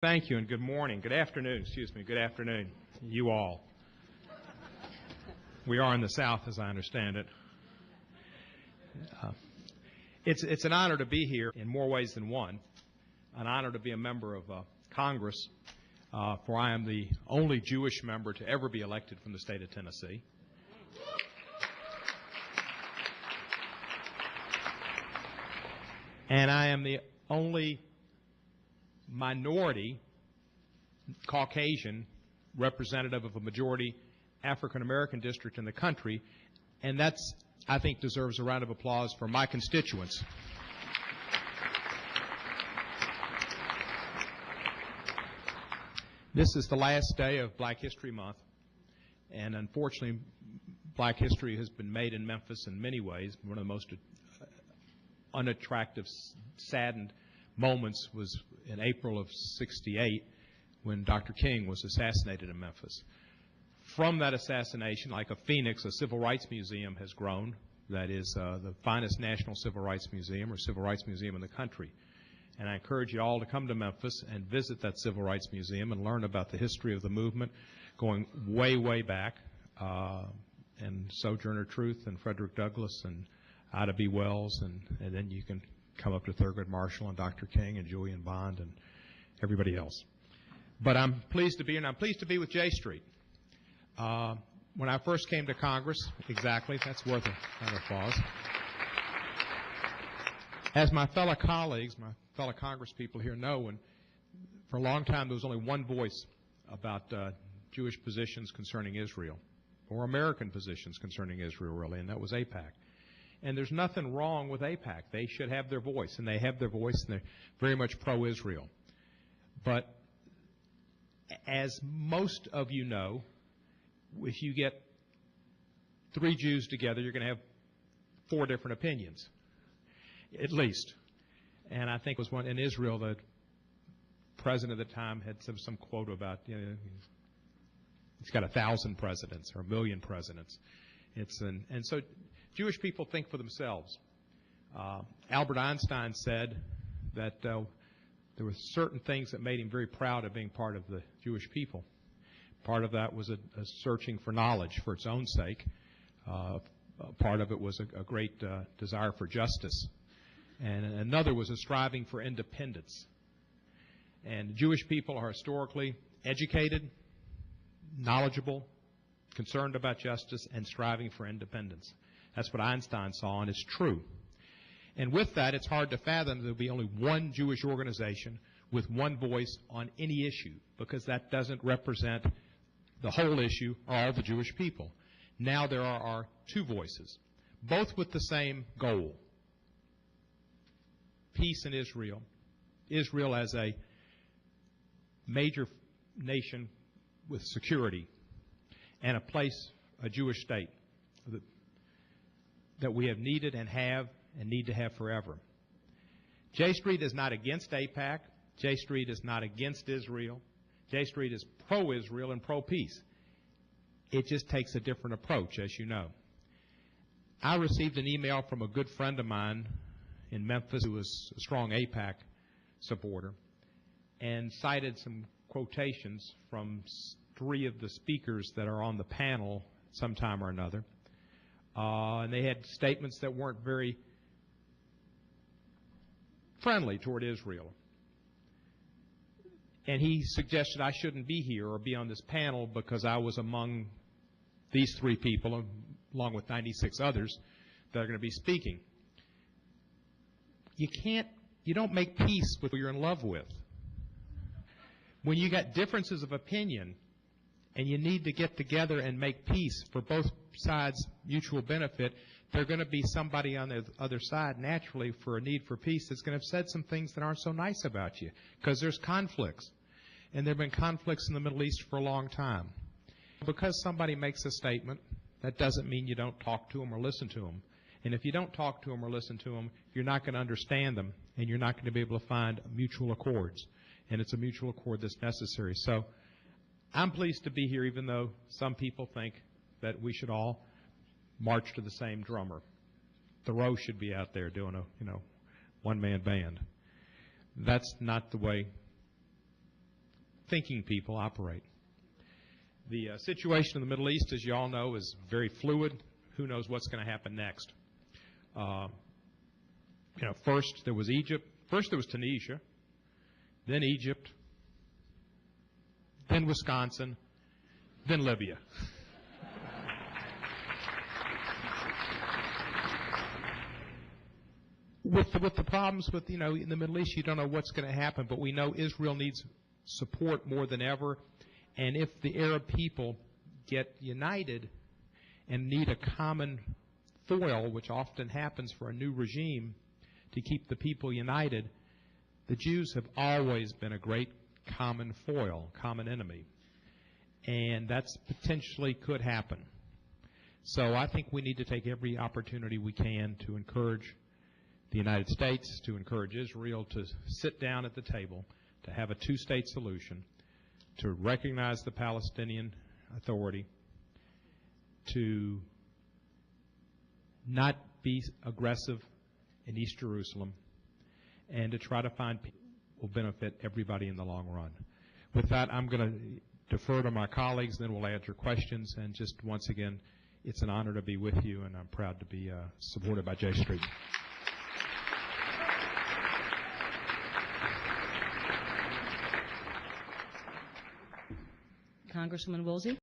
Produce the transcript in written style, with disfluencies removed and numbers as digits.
Thank you, and good morning. Good afternoon, excuse me. Good afternoon, you all. We are in the South, as I understand it. It's an honor to be here in more ways than one. An honor to be a member of Congress, for I am the only Jewish member to ever be elected from the state of Tennessee. And I am the only minority Caucasian representative of a majority African American district in the country, and that's, I think, deserves a round of applause for my constituents. This is the last day of Black History Month, and unfortunately Black history has been made in Memphis in many ways. One of the most unattractive, saddened moments was in April of '68 when Dr. King was assassinated in Memphis. From that assassination, like a phoenix, a civil rights museum has grown. That is the finest national civil rights museum or civil rights museum in the country. And I encourage you all to come to Memphis and visit that civil rights museum and learn about the history of the movement going way, way back, and Sojourner Truth and Frederick Douglass and Ida B. Wells, and then you can come up to Thurgood Marshall and Dr. King and Julian Bond and everybody else. But I'm pleased to be here, and I'm pleased to be with J Street. When I first came to Congress, exactly, that's worth a round of applause. As my fellow colleagues, my fellow Congress people here know, and for a long time there was only one voice about Jewish positions concerning Israel, or American positions concerning Israel, really, and that was AIPAC. And there's nothing wrong with AIPAC. They should have their voice, and they have their voice, and they're very much pro-Israel. But as most of you know, if you get 3 Jews together, you're going to have 4 different opinions, at least. And I think it was one in Israel, the president at the time had some quote about, he's got 1,000 presidents or 1,000,000 presidents. And so Jewish people think for themselves. Albert Einstein said that there were certain things that made him very proud of being part of the Jewish people. Part of that was a searching for knowledge for its own sake. Part of it was a great desire for justice. And another was a striving for independence. And Jewish people are historically educated, knowledgeable, concerned about justice, and striving for independence. That's what Einstein saw, and it's true. And with that, it's hard to fathom there will be only one Jewish organization with one voice on any issue, because that doesn't represent the whole issue or all the Jewish people. Now there are 2 voices, both with the same goal: peace in Israel, Israel as a major nation with security, and a Jewish state that we have needed and need to have forever. J Street is not against AIPAC. J Street is not against Israel. J Street is pro-Israel and pro-peace. It just takes a different approach, as you know. I received an email from a good friend of mine in Memphis who was a strong AIPAC supporter and cited some quotations from 3 of the speakers that are on the panel sometime or another. And they had statements that weren't very friendly toward Israel. And he suggested I shouldn't be here or be on this panel because I was among these 3 people, along with 96 others, that are going to be speaking. You don't make peace with who you're in love with. When you got differences of opinion and you need to get together and make peace for both sides' mutual benefit, there's going to be somebody on the other side, naturally, for a need for peace that's going to have said some things that aren't so nice about you, because there's conflicts. And there have been conflicts in the Middle East for a long time. Because somebody makes a statement, that doesn't mean you don't talk to them or listen to them. And if you don't talk to them or listen to them, you're not going to understand them, and you're not going to be able to find mutual accords. And it's a mutual accord that's necessary. So I'm pleased to be here, even though some people think that we should all march to the same drummer. Thoreau should be out there doing a one-man band. That's not the way thinking people operate. The situation in the Middle East, as you all know, is very fluid. Who knows what's going to happen next? First there was Egypt, first there was Tunisia, then Egypt, then Wisconsin, then Libya. With the problems with, in the Middle East, you don't know what's going to happen, but we know Israel needs support more than ever. And if the Arab people get united and need a common foil, which often happens for a new regime, to keep the people united, the Jews have always been a great common foil, common enemy. And that's potentially could happen. So I think we need to take every opportunity we can to encourage the United States, to encourage Israel to sit down at the table, to have a two-state solution, to recognize the Palestinian Authority, to not be aggressive in East Jerusalem, and to try to find people who will benefit everybody in the long run. With that, I'm going to defer to my colleagues, and then we'll answer questions. And just once again, it's an honor to be with you, and I'm proud to be supported by J Street. Congresswoman Woolsey.